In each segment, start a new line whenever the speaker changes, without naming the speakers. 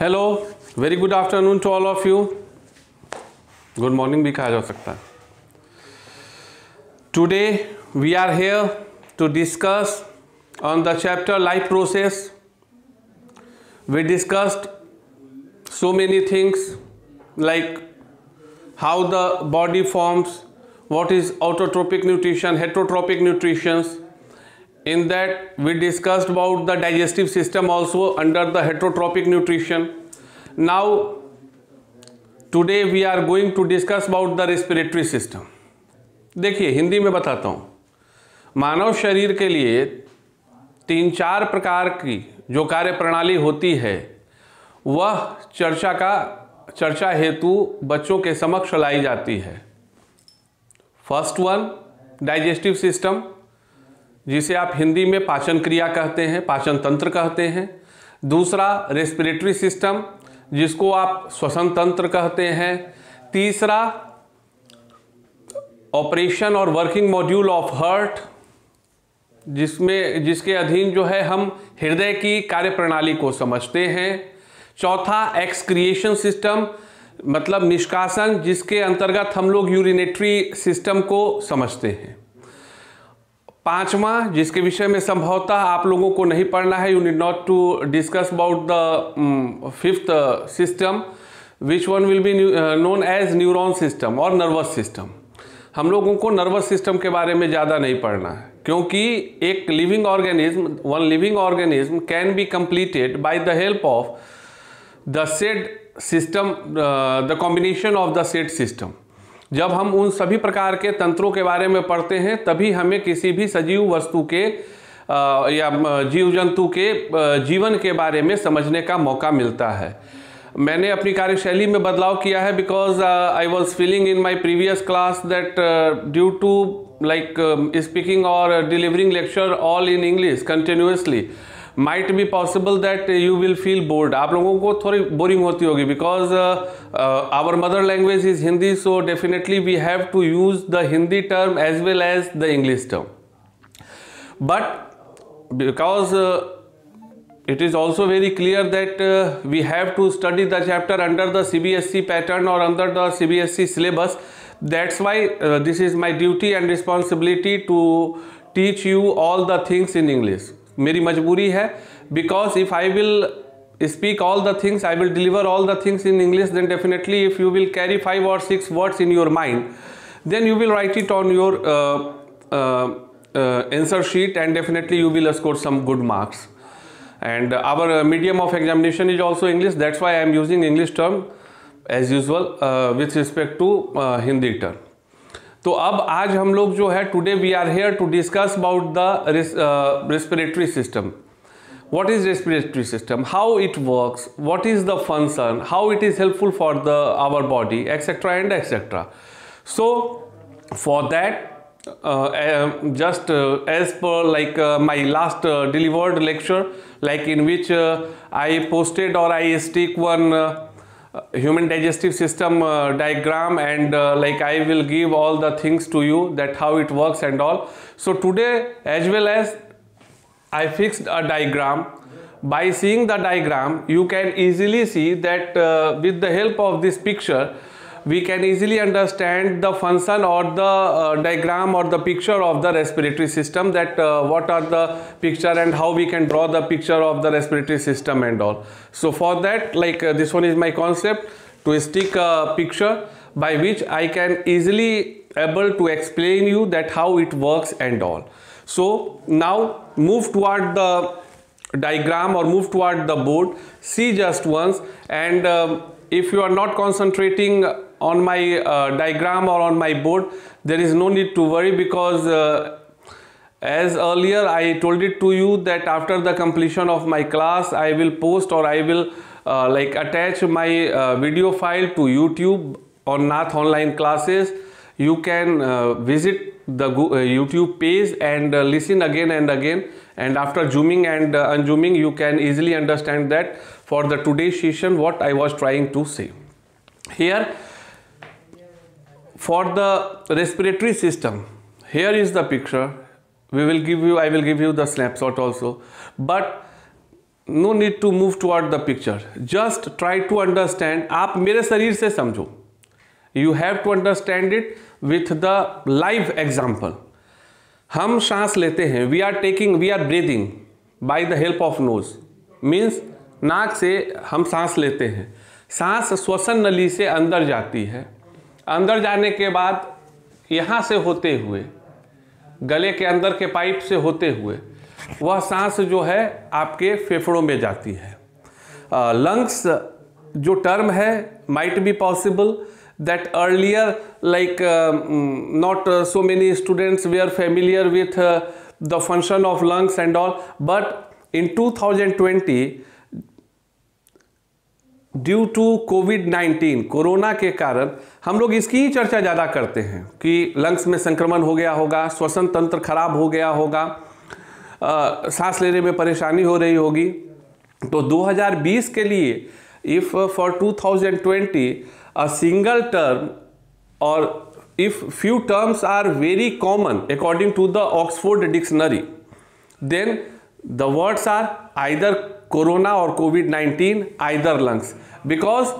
Hello, very good afternoon to all of you. Good morning भी कहा जा सकता है। Today we are here to discuss on the chapter life process. We discussed so many things like how the body forms, what is autotrophic nutrition, heterotropic nutrition. In that we discussed about the digestive system also under the heterotropic nutrition. Now today we are going to discuss about the respiratory system. देखिए हिंदी में बताता हूँ। मानव शरीर के लिए 3-4 प्रकार की जो कार्य प्रणाली होती है वह चर्चा हेतु बच्चों के समक्ष लाई जाती है। फर्स्ट वन डाइजेस्टिव सिस्टम, जिसे आप हिंदी में पाचन क्रिया कहते हैं, पाचन तंत्र कहते हैं। दूसरा रेस्पिरेटरी सिस्टम, जिसको आप श्वसन तंत्र कहते हैं। तीसरा ऑपरेशन और वर्किंग मॉड्यूल ऑफ हार्ट, जिसके अधीन जो है हम हृदय की कार्यप्रणाली को समझते हैं। चौथा एक्सक्रिएशन सिस्टम, मतलब निष्कासन, जिसके अंतर्गत हम लोग यूरिनेटरी सिस्टम को समझते हैं। पांचवा, जिसके विषय में संभवतः आप लोगों को नहीं पढ़ना है, you need not to discuss about the fifth system, which one will be known as neuron system और नर्वस सिस्टम। हम लोगों को नर्वस सिस्टम के बारे में ज़्यादा नहीं पढ़ना है, क्योंकि एक living organism, one living organism can be completed by the help of the said system, the combination of the said system. जब हम उन सभी प्रकार के तंत्रों के बारे में पढ़ते हैं तभी हमें किसी भी सजीव वस्तु के या जीव जंतु के जीवन के बारे में समझने का मौका मिलता है। मैंने अपनी कार्यशैली में बदलाव किया है because I was feeling in my previous class that due to like speaking और delivering lecture all in English continuously might be possible that you will feel bored. आप लोगों को थोड़ी बोरिंग होती होगी because our mother language is Hindi, so definitely we have to use the Hindi term as well as the English term. But because it is also very clear that we have to study the chapter under the CBSE pattern or under the CBSE syllabus, that's why this is my duty and responsibility to teach you all the things in English. मेरी मजबूरी है, because if I will speak all the things, I will deliver all the things in English, then definitely if you will carry 5 or 6 words in your mind, then you will write it on your answer sheet and definitely you will score some good marks. And our medium of examination is also English, that's why I am using English term as usual with respect to Hindi term. तो अब आज हम लोग जो है today we are here to discuss about the respiratory system. What is respiratory system, how it works, what is the function, how it is helpful for the our body etcetera and etcetera. So for that just as per like my last delivered lecture, like in which I posted or I stick one human digestive system diagram and like I will give all the things to you that how it works and all. So today as well as I fixed a diagram. By seeing the diagram you can easily see that with the help of this picture we can easily understand the function or the diagram or the picture of the respiratory system, that what are the picture and how we can draw the picture of the respiratory system and all. So for that, like this one is my concept, to stick a picture by which I can easily able to explain you that how it works and all. So now move toward the diagram or move toward the board, see just once, and if you are not concentrating on my diagram or on my board, there is no need to worry, because as earlier I told it to you that after the completion of my class I will post or I will like attach my video file to YouTube on Nath Online Classes. You can visit the YouTube page and listen again and again, and after zooming and unzooming you can easily understand that for the today's session what I was trying to say. Here for the respiratory system, here is the picture. I will give you the snapshot also, but no need to move toward the picture, just try to understand. आप मेरे शरीर से समझो. You have to understand it with the live example. हम सांस लेते हैं, we are breathing by the help of nose. Means नाक से हम सांस लेते हैं. सांस श्वसन नली से अंदर जाती है. अंदर जाने के बाद यहाँ से होते हुए गले के अंदर के पाइप से होते हुए वह सांस जो है आपके फेफड़ों में जाती है. लंग्स जो टर्म है might be possible that earlier like not so many students were familiar with the function of lungs and all, but in 2020 due to कोविड-19 कोरोना के कारण हम लोग इसकी ही चर्चा ज़्यादा करते हैं कि लंग्स में संक्रमण हो गया होगा, श्वसन तंत्र खराब हो गया होगा, सांस लेने में परेशानी हो रही होगी. तो 2020 के लिए if for 2020 a single term or if few terms are very common according to the Oxford Dictionary, then the words are either corona or COVID-19, either lungs. Because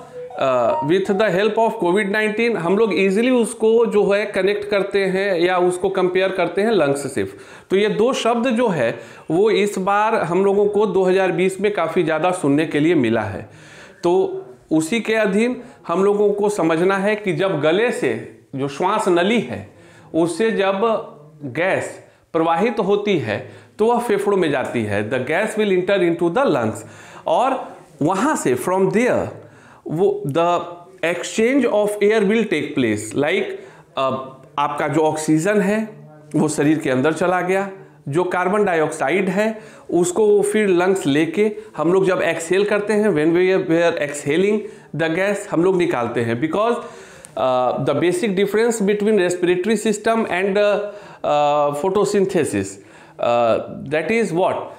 with the help of COVID-19 हम लोग easily उसको जो है connect करते हैं या उसको compare करते हैं लंग्स से. तो ये दो शब्द जो है वो इस बार हम लोगों को 2020 में काफ़ी ज़्यादा सुनने के लिए मिला है. तो उसी के अधीन हम लोगों को समझना है कि जब गले से जो श्वास नली है उससे जब गैस प्रवाहित होती है तो वह फेफड़ों में जाती है. The gas will enter into the lungs और वहाँ से फ्रॉम देयर वो the exchange of air will take place. Like आपका जो ऑक्सीजन है वो शरीर के अंदर चला गया, जो कार्बन डाइऑक्साइड है उसको फिर लंग्स लेके हम लोग जब एक्सहेल करते हैं, when we are exhaling the gas हम लोग निकालते हैं. Because the basic difference between respiratory system and photosynthesis, that is what.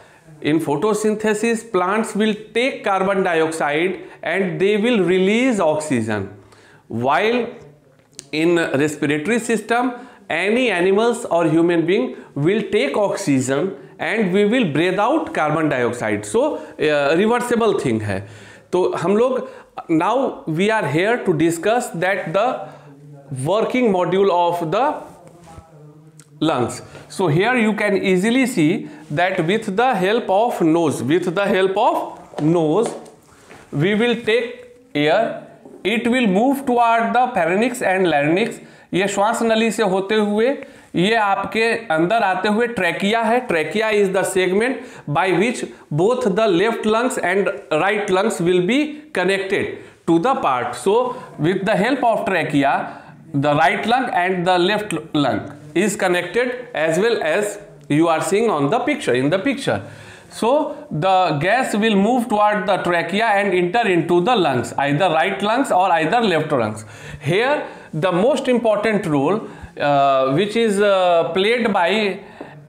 In photosynthesis, plants will take carbon dioxide and they will release oxygen, while in respiratory system any animals or human being will take oxygen and we will breathe out carbon dioxide. So reversible thing है. तो हम लोग now we are here to discuss that the working module of the lungs. So here you can easily see that with the help of nose, we will take air, it will move toward the pharynx and larynx. ये श्वास नली से होते हुए ये आपके अंदर आते हुए ट्रैकिया है. Trachea is the segment by which both the left lungs and right lungs will be connected to the part. So with the help of trachea the right lung and the left lung is connected, as well as you are seeing on the picture, in the picture. So the gas will move toward the trachea and enter into the lungs, either right lungs or either left lungs. Here the most important role which is played by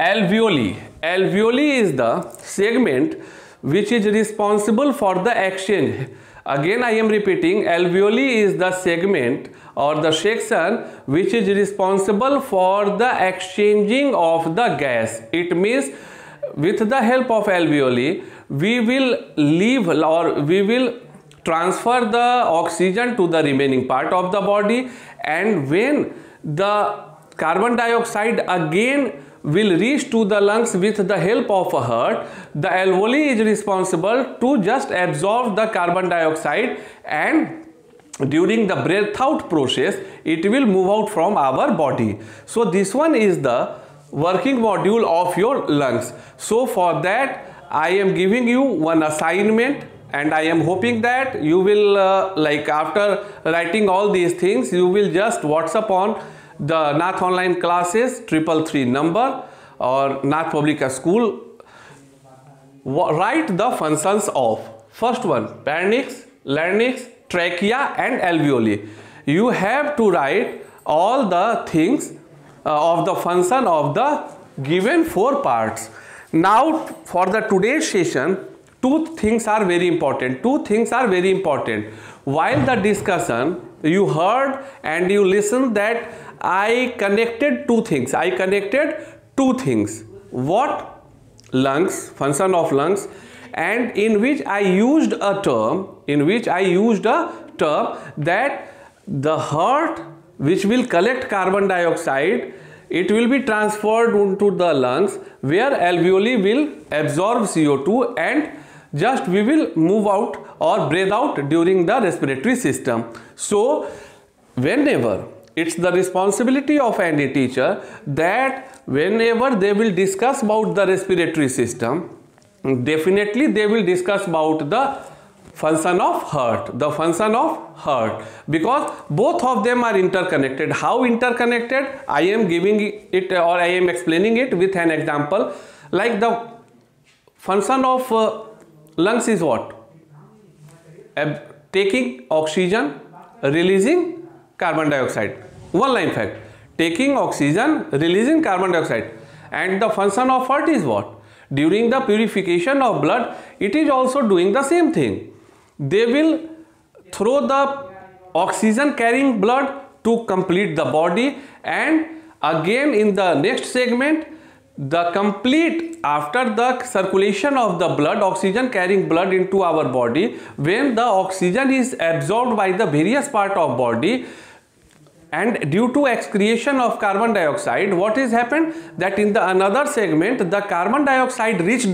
alveoli. Alveoli is the segment which is responsible for the exchange. Again I am repeating, alveoli is the segment or the section which is responsible for the exchanging of the gas. It means with the help of alveoli we will leave or we will transfer the oxygen to the remaining part of the body, and when the carbon dioxide again will reach to the lungs with the help of a heart, the alveoli is responsible to just absorb the carbon dioxide, and during the breath out process it will move out from our body. So this one is the working module of your lungs. So for that I am giving you one assignment, and I am hoping that you will like after writing all these things you will just WhatsApp on the Nath online classes 333 number or Nath Public School. Write the functions of first one, pharynx, larynx, trachea and alveoli. You have to write all the things of the function of the given 4 parts. Now for the today's session, two things are very important. While the discussion you heard and you listened that I connected two things. What? Lungs, function of lungs, and in which I used a term that the heart which will collect carbon dioxide, it will be transferred into the lungs where alveoli will absorb CO2 and just we will move out or breathe out during the respiratory system. So whenever, it's the responsibility of any teacher that whenever they will discuss about the respiratory system, definitely they will discuss about the function of heart, because both of them are interconnected. How interconnected? I am giving it or I am explaining it with an example. Like the function of lungs is what? Taking oxygen, releasing carbon dioxide. One line fact: taking oxygen, releasing carbon dioxide. And the function of heart is what? During the purification of blood, it is also doing the same thing. They will throw the oxygen carrying blood to complete the body, and again in the next segment, the complete after the circulation of the blood, oxygen carrying blood into our body, when the oxygen is absorbed by the various part of body and due to excretion of carbon dioxide, what is happened that in the another segment, the carbon dioxide rich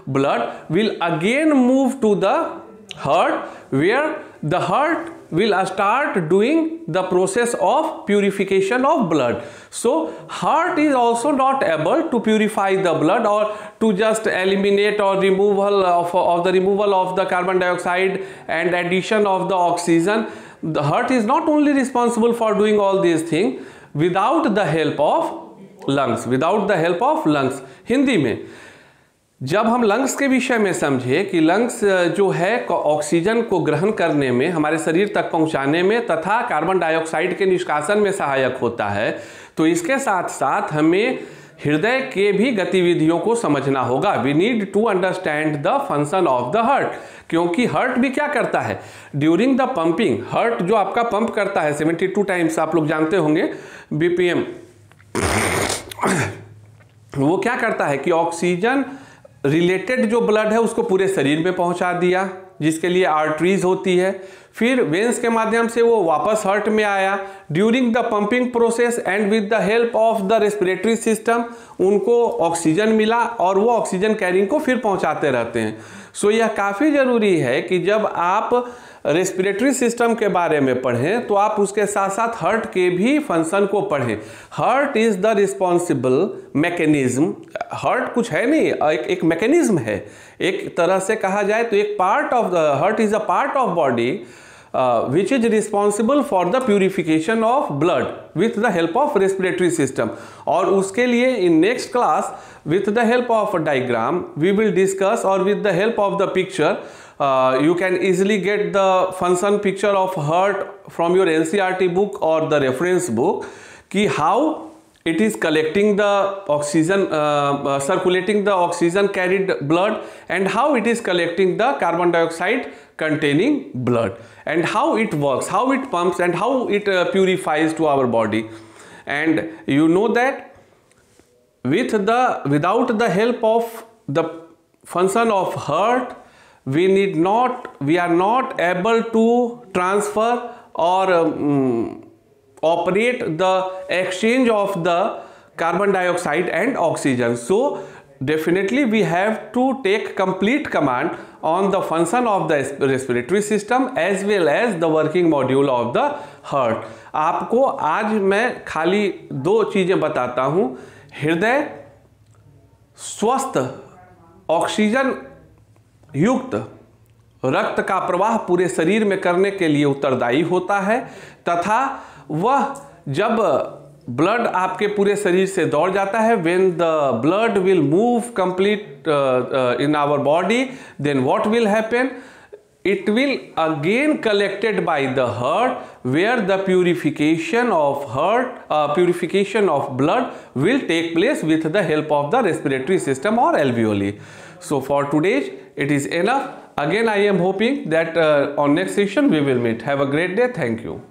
blood will again move to the heart, where the heart will start doing the process of purification of blood. So heart is also not able to purify the blood or to just eliminate or removal of the carbon dioxide and addition of the oxygen. The heart is not only responsible for doing all these things without the help of lungs, Hindi में जब हम lungs के विषय में समझे कि lungs जो है ऑक्सीजन को ग्रहण करने में, हमारे शरीर तक पहुंचाने में तथा कार्बन डाइऑक्साइड के निष्कासन में सहायक होता है, तो इसके साथ साथ हमें हृदय के भी गतिविधियों को समझना होगा. We need to understand the function of the heart, क्योंकि हार्ट भी क्या करता है ड्यूरिंग द पंपिंग. हार्ट जो आपका पंप करता है 72 टाइम्स, आप लोग जानते होंगे बीपीएम, वो क्या करता है कि ऑक्सीजन रिलेटेड जो ब्लड है उसको पूरे शरीर में पहुंचा दिया, जिसके लिए आर्टरीज होती है, फिर वेंस के माध्यम से वो वापस हार्ट में आया. During the pumping process and with the help of the respiratory system उनको ऑक्सीजन मिला और वो ऑक्सीजन कैरिंग को फिर पहुंचाते रहते हैं. सो यह काफ़ी ज़रूरी है कि जब आप रेस्पिरेटरी सिस्टम के बारे में पढ़ें तो आप उसके साथ साथ हार्ट के भी फंक्शन को पढ़ें. Heart is the responsible mechanism. Heart कुछ है नहीं, एक मैकेनिज्म है. एक तरह से कहा जाए तो एक part of the heart is a part of body which is responsible for the purification of blood with the help of respiratory system. और उसके लिए in next class with the help of a diagram we will discuss, or with the help of the picture you can easily get the function picture of heart from your NCERT book or the reference book, कि how it is collecting the oxygen, circulating the oxygen carried blood, and how it is collecting the carbon dioxide containing blood, and how it works, how it pumps, and how it purifies to our body. And you know that without the help of the function of heart, we are not able to transfer or operate the exchange of the carbon dioxide and oxygen. So definitely we have to take complete command on the function of the respiratory system as well as the working module of the heart. आपको आज मैं खाली 2 चीज़ें बताता हूँ. हृदय स्वस्थ oxygen युक्त रक्त का प्रवाह पूरे शरीर में करने के लिए उत्तरदायी होता है, तथा वह जब ब्लड आपके पूरे शरीर से दौड़ जाता है, when the blood will move complete in our body, then what will happen? It will again collected by the heart, where the purification of blood will take place with the help of the respiratory system or alveoli. So for today it is enough. Again I am hoping that on next session we will meet. Have a great day. Thank you.